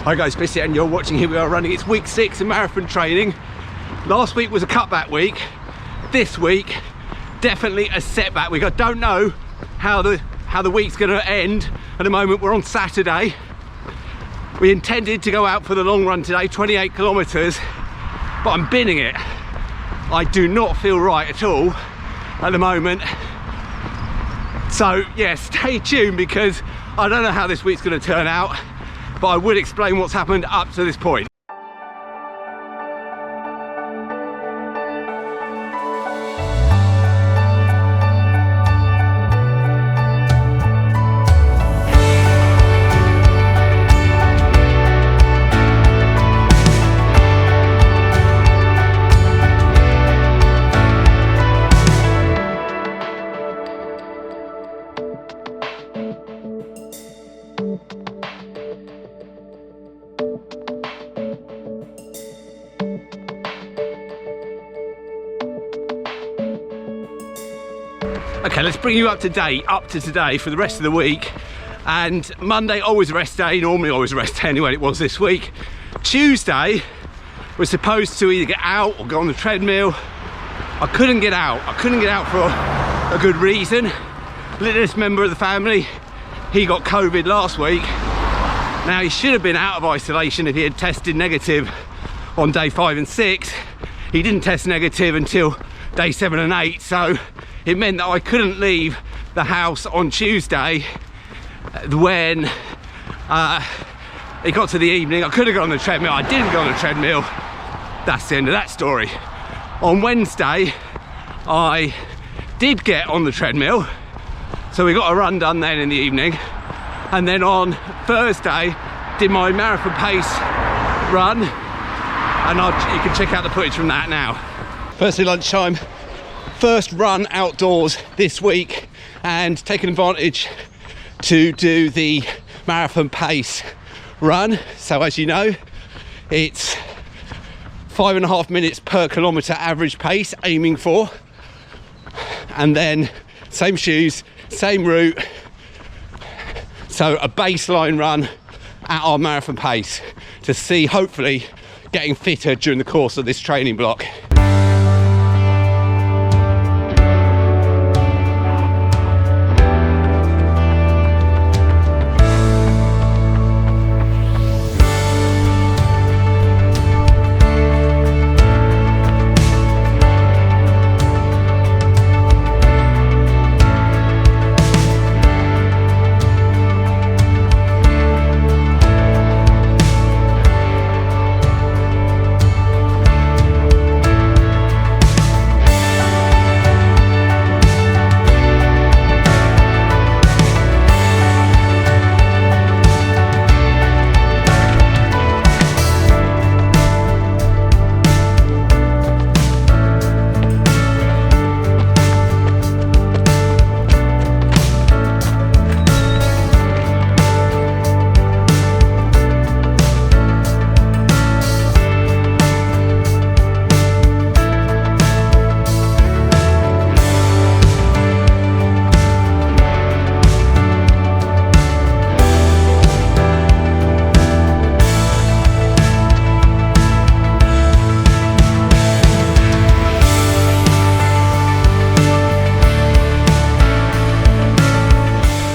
Hi guys, Chris here, and you're watching Here We Are Running. It's week 6 of marathon training. Last week was a cutback week. This week, definitely a setback week. I don't know how the week's going to end. At the moment, we're on Saturday. We intended to go out for the long run today, 28 kilometers, but I'm binning it. I do not feel right at all at the moment. So yeah, stay tuned because I don't know how this week's going to turn out, but I will explain what's happened up to this point. Okay, let's bring you up to today for the rest of the week. And Monday, always a rest day, normally always a rest day anyway, it was this week. Tuesday, we're supposed to either get out or go on the treadmill. I couldn't get out for a good reason. Littlest member of the family, he got COVID last week. Now, he should have been out of isolation if he had tested negative on day 5 and 6. He didn't test negative until day 7 and 8, so it meant that I couldn't leave the house on Tuesday. When it got to the evening, I could have gone on the treadmill. I didn't go on the treadmill. That's the end of that story. On Wednesday, I did get on the treadmill, so we got a run done then in the evening. And then on Thursday, did my marathon pace run, and you can check out the footage from that now. Firstly, lunchtime. First run outdoors this week, and taking advantage to do the marathon pace run. So as you know, it's 5.5 minutes per kilometre average pace, aiming for, and then same shoes, same route, so a baseline run at our marathon pace to see, hopefully, getting fitter during the course of this training block.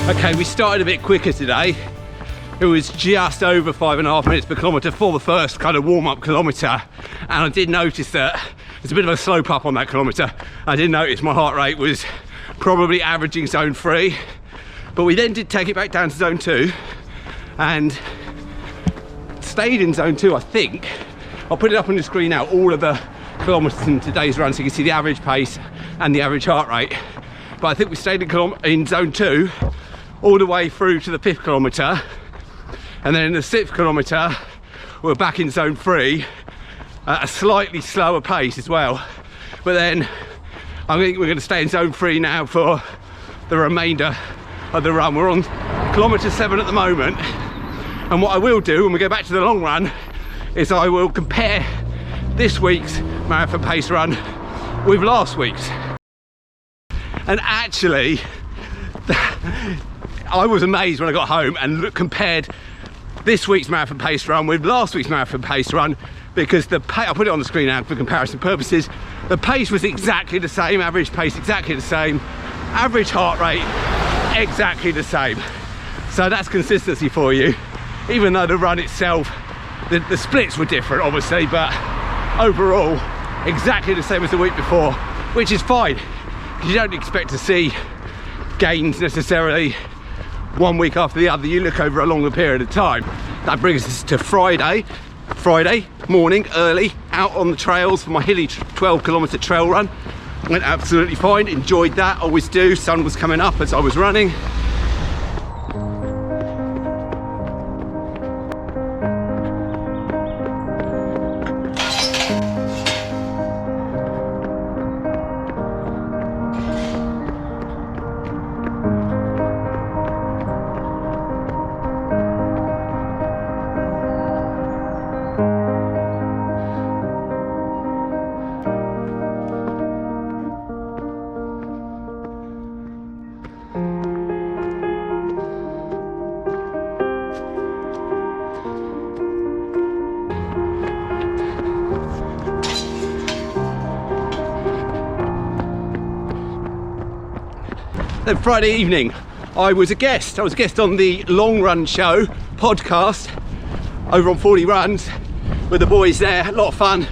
Okay, we started a bit quicker today. It was just over 5.5 minutes per kilometre for the first kind of warm-up kilometre, and I did notice that there's a bit of a slope up on that kilometre. I did notice my heart rate was probably averaging zone 3, but we then did take it back down to zone 2 and stayed in zone 2, I think. I'll put it up on the screen now, all of the kilometres in today's run, so you can see the average pace and the average heart rate. But I think we stayed in zone 2 all the way through to the 5th kilometre, and then in the 6th kilometre we're back in zone 3 at a slightly slower pace as well. But then I think we're going to stay in zone 3 now for the remainder of the run. We're on kilometre 7 at the moment, and what I will do when we go back to the long run is I will compare this week's marathon pace run with last week's. And actually, I was amazed when I got home and compared this week's marathon pace run with last week's marathon pace run, because I'll put it on the screen now for comparison purposes. The pace was exactly the same, average pace exactly the same, average heart rate exactly the same. So that's consistency for you, even though the run itself, the splits were different obviously, but overall exactly the same as the week before, which is fine because you don't expect to see gains necessarily one week after the other. You look over a longer period of time. That brings us to Friday morning, early, out on the trails for my hilly 12-kilometer trail run. Went absolutely fine, enjoyed that, always do. Sun was coming up as I was running. Then Friday evening, I was a guest on the Long Run Show podcast over on 40 Runs with the boys there. A lot of fun,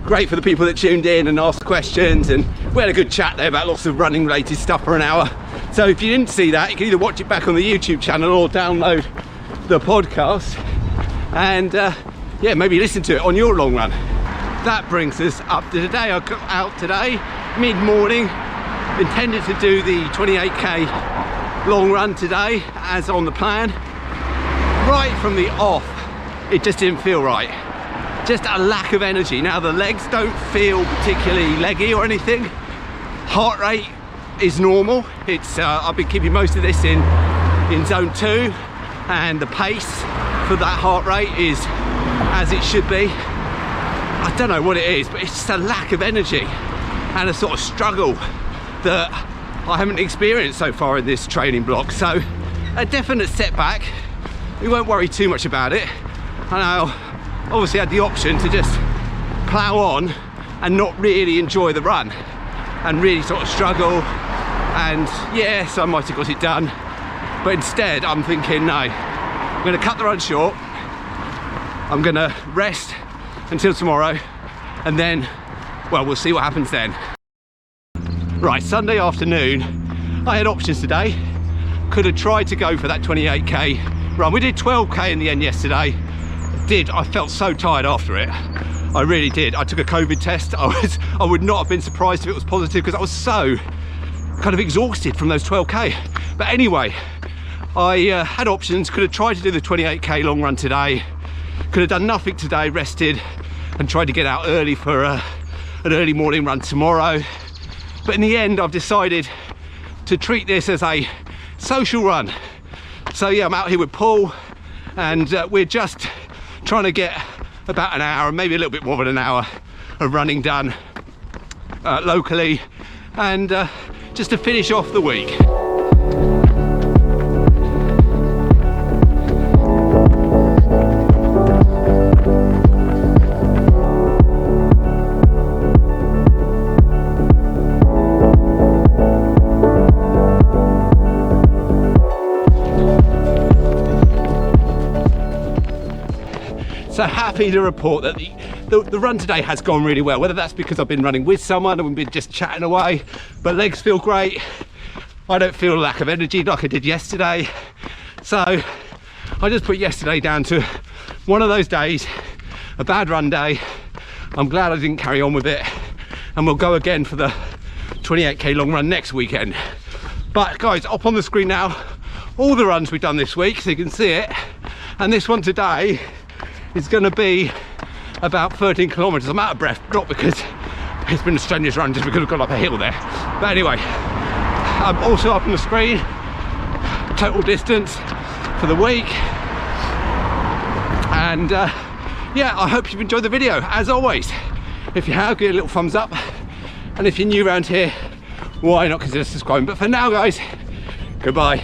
great for the people that tuned in and asked questions, and we had a good chat there about lots of running related stuff for an hour. So if you didn't see that, you can either watch it back on the YouTube channel or download the podcast and yeah, maybe listen to it on your long run. That brings us up to today. I got out today mid-morning, intended to do the 28k long run today as on the plan. Right from the off, it just didn't feel right. Just a lack of energy. Now the legs don't feel particularly leggy or anything. Heart rate is normal. It's I've been keeping most of this in zone 2, and the pace for that heart rate is as it should be. I don't know what it is, but it's just a lack of energy and a sort of struggle that I haven't experienced so far in this training block. So a definite setback. We won't worry too much about it. And I obviously had the option to just plough on and not really enjoy the run and really sort of struggle, and yes, I might have got it done, but instead I'm thinking, no, I'm going to cut the run short. I'm going to rest until tomorrow, and then, well, we'll see what happens then. Right, Sunday afternoon, I had options today. Could have tried to go for that 28k run. We did 12k in the end yesterday. I felt so tired after it. I really did. I took a COVID test. I would not have been surprised if it was positive, because I was so kind of exhausted from those 12k. But anyway, I had options. Could have tried to do the 28k long run today. Could have done nothing today, rested and tried to get out early for an early morning run tomorrow. But in the end, I've decided to treat this as a social run. So yeah, I'm out here with Paul, and we're just trying to get about an hour, maybe a little bit more than an hour of running done locally, and just to finish off the week. So happy to report that the run today has gone really well, whether that's because I've been running with someone and we've been just chatting away, but legs feel great. I don't feel a lack of energy like I did yesterday. So I just put yesterday down to one of those days, a bad run day. I'm glad I didn't carry on with it, and we'll go again for the 28k long run next weekend. But guys, up on the screen now, all the runs we've done this week, so you can see it. And this one today is going to be about 13 kilometers. I'm out of breath, not because it's been a strenuous run, just because I've gone up a hill there. But anyway, I'm also up on the screen, total distance for the week. And yeah, I hope you've enjoyed the video. As always, if you have, give it a little thumbs up. And if you're new around here, why not consider subscribing? But for now, guys, goodbye.